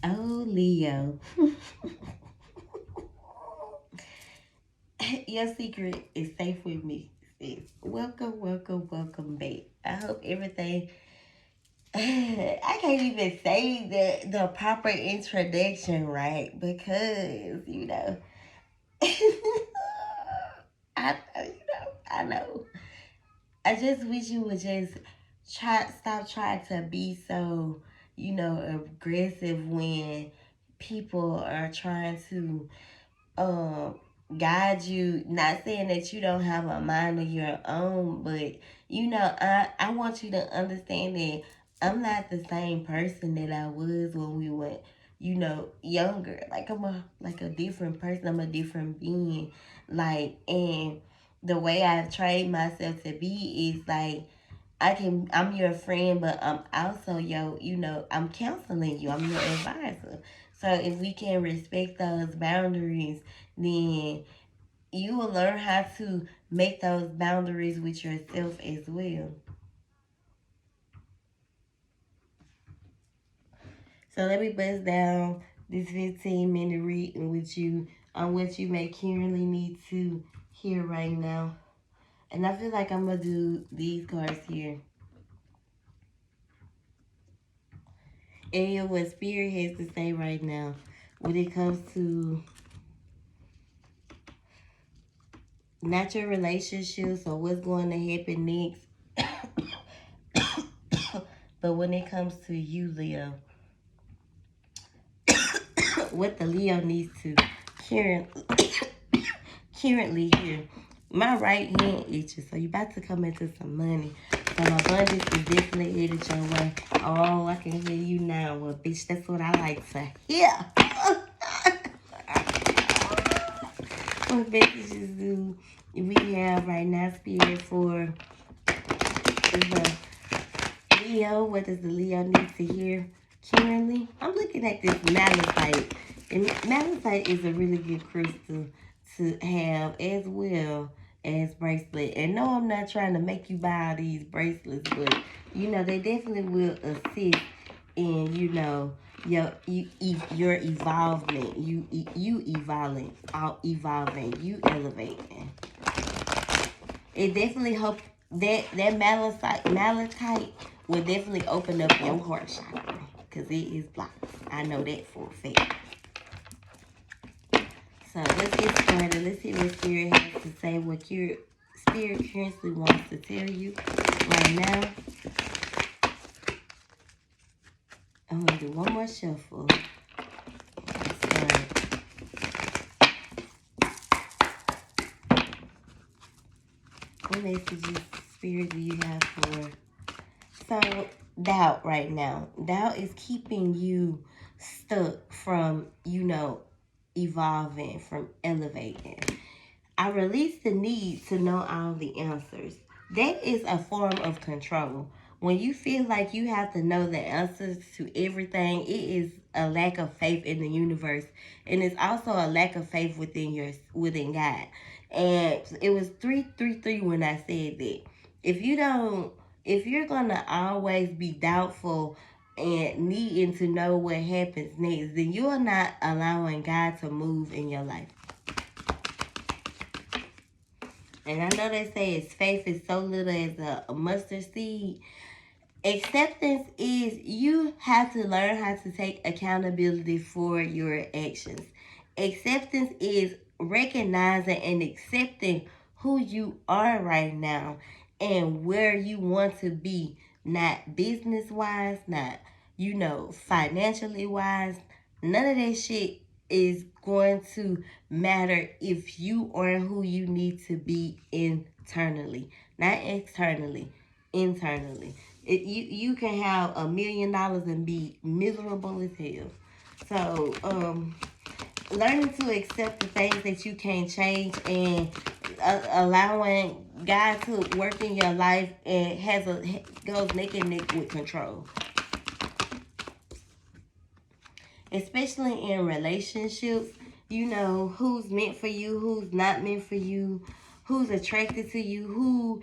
Oh, Leo. Your secret is safe with me, sis. Welcome, welcome, welcome back. I hope everything. I can't even say the proper introduction right because I know. I just wish you would just stop trying to be so aggressive when people are trying to um guide you. Not saying that you don't have a mind of your own, but I want you to understand that I'm not the same person that I was when we were younger. Like I'm a different person. I'm a different being. And the way I've trained myself to be is like I'm your friend, but I'm also I'm counseling you. I'm your advisor. So if we can respect those boundaries, then you will learn how to make those boundaries with yourself as well. So let me bust down this 15-minute reading with you on what you may currently need to hear right now. And I feel like I'm gonna do these cards here. And what Spirit has to say right now when it comes to not your relationships or what's going to happen next, but when it comes to you, Leo, what the Leo needs to currently hear. My right hand itches, so you about to come into some money. So abundance is definitely headed your way. Oh, I can hear you now. Well, bitch, that's what I like to hear. What messages do we have right now, Spirit, for the Leo? What does the Leo need to hear currently? I'm looking at this malachite. And malachite is a really good crystal to have as well as bracelet. And no, I'm not trying to make you buy these bracelets, but they definitely will assist in your evolvement. You evolving, you elevating. It definitely hope that malachite will definitely open up your heart chakra because it is blocked. I know that for a fact. So let's get started. Let's see what Spirit has to say. What your Spirit currently wants to tell you right now. I'm gonna do one more shuffle. What messages, Spirit, do you have for? So doubt right now. Doubt is keeping you stuck from, evolving, from elevating. I release the need to know all the answers. That is a form of control. When you feel like you have to know the answers to everything, it is a lack of faith in the universe, and it's also a lack of faith within God. And it was 333 when I said that. If you don't, if you're gonna always be doubtful and needing to know what happens next, then you are not allowing God to move in your life. And I know they say it's faith is so little as a mustard seed. Acceptance is you have to learn how to take accountability for your actions. Acceptance is recognizing and accepting who you are right now and where you want to be, not business wise, not, financially wise. None of that shit is going to matter if you are who you need to be internally, not externally, internally. You can have $1,000,000 and be miserable as hell. So learning to accept the things that you can't change and allowing God to work in your life and goes neck and neck with control, especially in relationships. You know who's meant for you, who's not meant for you, who's attracted to you, who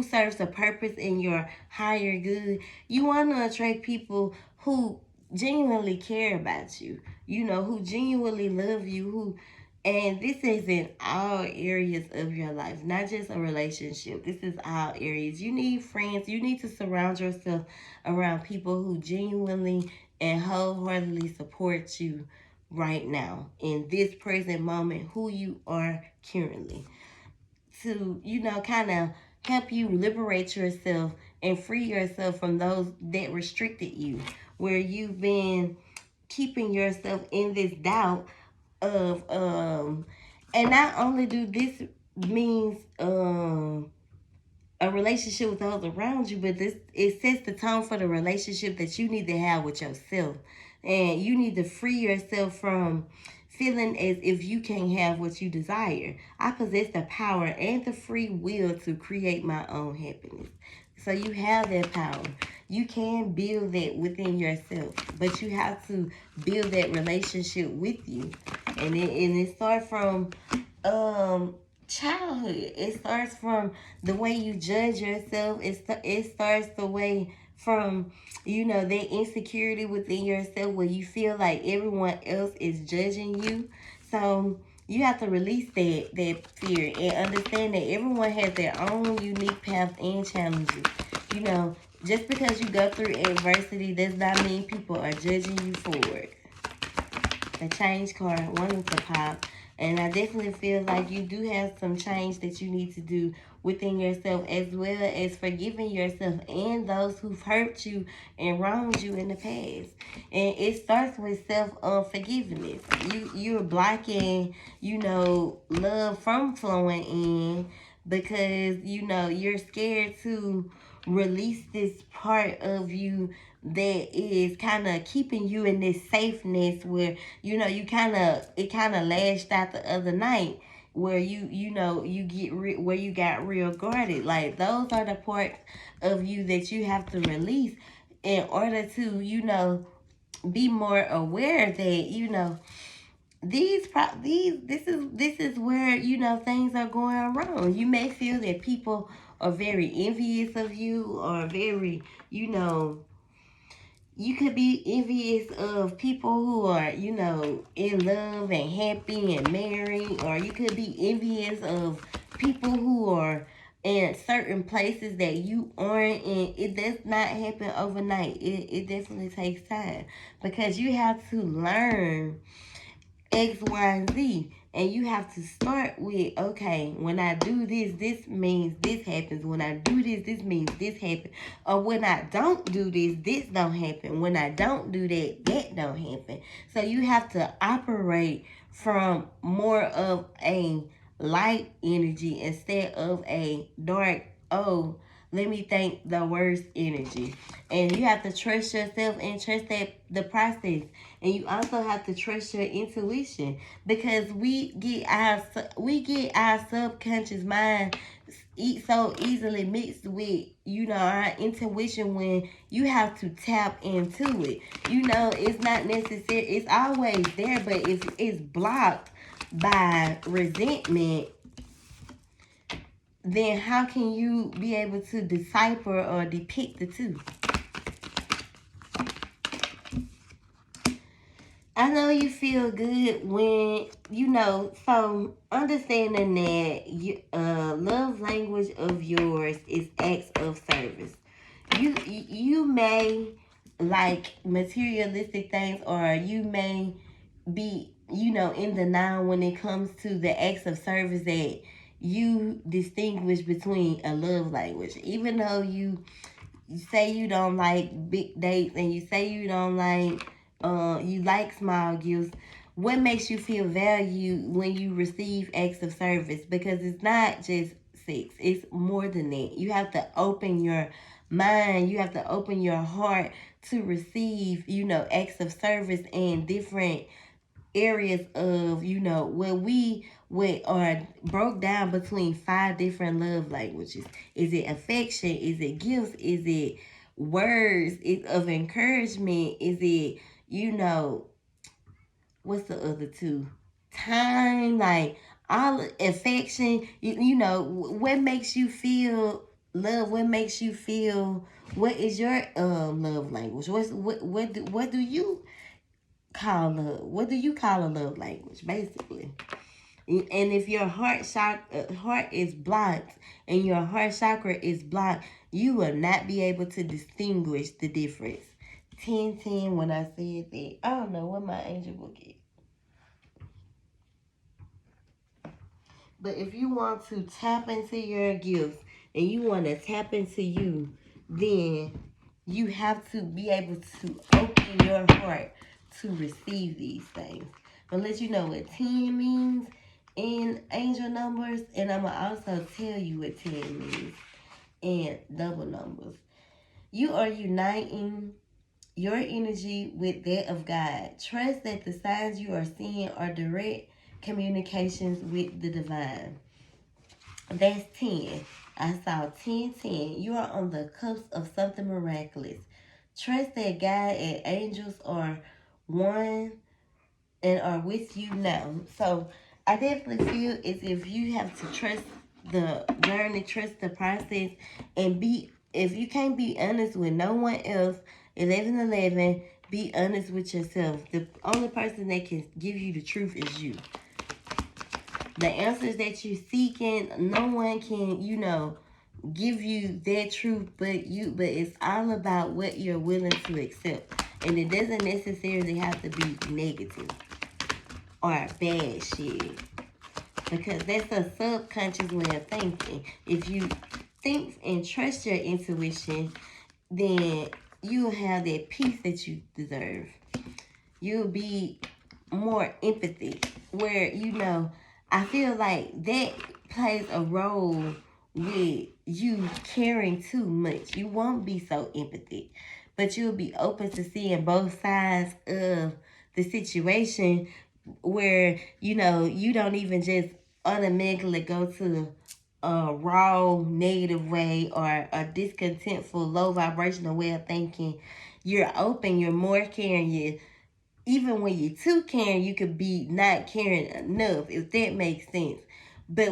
serves a purpose in your higher good. You want to attract people who genuinely care about you, who genuinely love you, and this is in all areas of your life, not just a relationship. This is all areas. You need friends. You need to surround yourself around people who genuinely and wholeheartedly support you right now in this present moment, who you are currently, to, kind of help you liberate yourself and free yourself from those that restricted you, where you've been keeping yourself in this doubt of and not only do this means a relationship with those around you, but this, it sets the tone for the relationship that you need to have with yourself. And you need to free yourself from feeling as if you can't have what you desire. I possess the power and the free will to create my own happiness. So you have that power. You can build that within yourself, but you have to build that relationship with you. And it starts from childhood. It starts from the way you judge yourself. It starts the way from, that insecurity within yourself, where you feel like everyone else is judging you. So you have to release that fear and understand that everyone has their own unique path and challenges. Just because you go through adversity does not mean people are judging you for it. A change card wanting to pop. And I definitely feel like you do have some change that you need to do within yourself, as well as forgiving yourself and those who've hurt you and wronged you in the past. And it starts with self-forgiveness. You're blocking, love from flowing in because, you're scared to release this part of you that is kind of keeping you in this safeness, where it kind of lashed out the other night, where where you got real guarded. Like, those are the parts of you that you have to release in order to be more aware that this is where things are going wrong. You may feel that people are very envious of you, or very, you could be envious of people who are, in love and happy and married, or you could be envious of people who are in certain places that you aren't, and it does not happen overnight. It definitely takes time, because you have to learn X, Y, and Z. And you have to start with, okay, when I do this, this means this happens. When I do this means this happens. Or when I don't do this don't happen. When I don't do that don't happen. So you have to operate from more of a light energy instead of a dark, oh, let me think, the worst energy. And you have to trust yourself and trust the process. And you also have to trust your intuition, because we get our subconscious mind so easily mixed with our intuition, when you have to tap into it. It's not necessary. It's always there, but if it's blocked by resentment, then how can you be able to decipher or depict the two? I know you feel good when, so understanding that love language of yours is acts of service. You may like materialistic things, or you may be, in denial when it comes to the acts of service that you distinguish between a love language. Even though you say you don't like big dates, and you say you don't like, you like small gifts, what makes you feel valued when you receive acts of service? Because it's not just sex, it's more than that. You have to open your mind, you have to open your heart to receive, acts of service in different areas of, where we are broke down between 5 different love languages. Is it affection? Is it gifts? Is it words of encouragement? Is it, what's the other 2? Time, like all affection. What makes you feel love? What makes you feel What is your love language? What do you call love? What do you call a love language, basically? And if your heart is blocked and your heart chakra is blocked, you will not be able to distinguish the difference. 10-10 when I said that. I don't know what my angel will get. But if you want to tap into your gifts and you want to tap into you, then you have to be able to open your heart to receive these things. I'll let you know what 10 means in angel numbers, and I'm going to also tell you what 10 means in double numbers. You are uniting your energy with that of God. Trust that the signs you are seeing are direct communications with the divine. That's 10. I saw 10-10. You are on the cusp of something miraculous. Trust that God and angels are one and are with you now. So I definitely feel as if you have to trust the journey, trust the process, and if you can't be honest with no one else, 1111, be honest with yourself. The only person that can give you the truth is you. The answers that you're seeking, no one can, give you that truth but it's all about what you're willing to accept. And it doesn't necessarily have to be negative or bad shit. Because that's a subconscious way of thinking. If you think and trust your intuition, then you'll have that peace that you deserve. You'll be more empathy. Where, I feel like that plays a role with you caring too much. You won't be so empathic, but you'll be open to seeing both sides of the situation, where you don't even just automatically go to a raw negative way or a discontentful low vibrational way of thinking. You're open, you're more caring. Even when you're too caring, you could be not caring enough, if that makes sense. But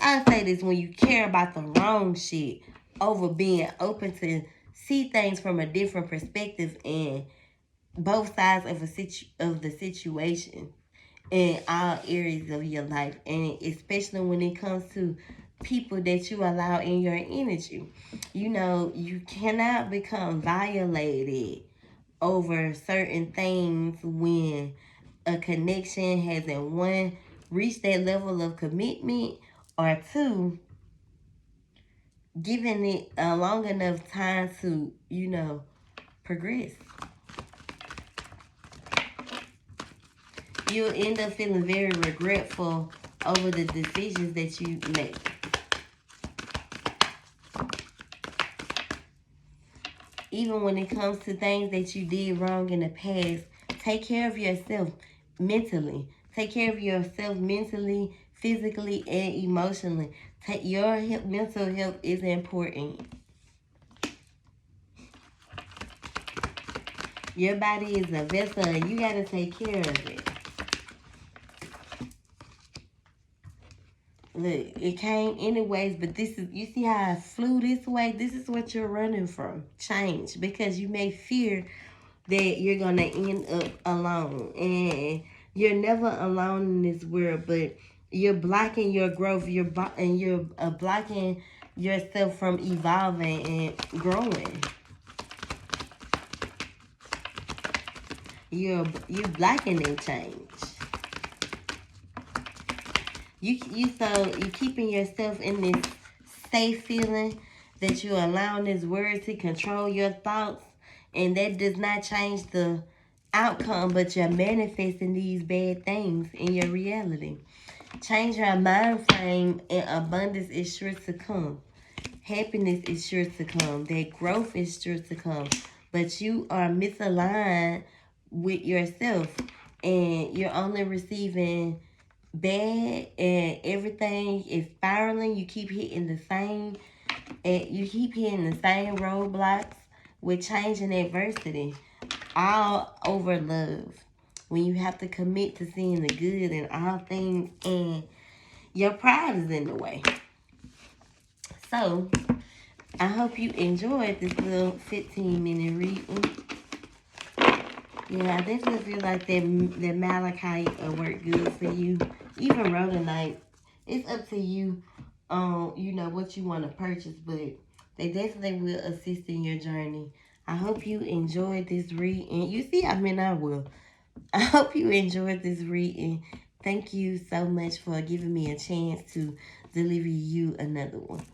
I say this, when you care about the wrong shit over being open to see things from a different perspective and both sides of the situation in all areas of your life, and especially when it comes to people that you allow in your energy. You cannot become violated over certain things when a connection hasn't, one, reached that level of commitment, or two, giving it a long enough time to, progress. You'll end up feeling very regretful over the decisions that you make. Even when it comes to things that you did wrong in the past, take care of yourself mentally. Take care of yourself mentally, physically, and emotionally. Your mental health is important. Your body is a vessel and you got to take care of it. Look, it came anyways, but you see how I flew this way? This is what you're running from. Change. Because you may fear that you're going to end up alone. And you're never alone in this world, but you're blocking your growth. You're blocking yourself from evolving and growing. You're blocking that change. You keeping yourself in this safe feeling that you're allowing this word to control your thoughts, and that does not change the outcome, but you're manifesting these bad things in your reality. Change your mind frame, and abundance is sure to come. Happiness is sure to come. That growth is sure to come. But you are misaligned with yourself, and you're only receiving bad, and everything is spiraling. You keep hitting the same roadblocks with change and adversity, all over love. When you have to commit to seeing the good in all things, and your pride is in the way. So I hope you enjoyed this little 15-minute reading. Yeah, I definitely feel like that malachite will work good for you. Even rhodonite. It's up to you, you know, what you want to purchase, but they definitely will assist in your journey. I hope you enjoyed this reading. You see, I mean, I will. I hope you enjoyed this reading. Thank you so much for giving me a chance to deliver you another one.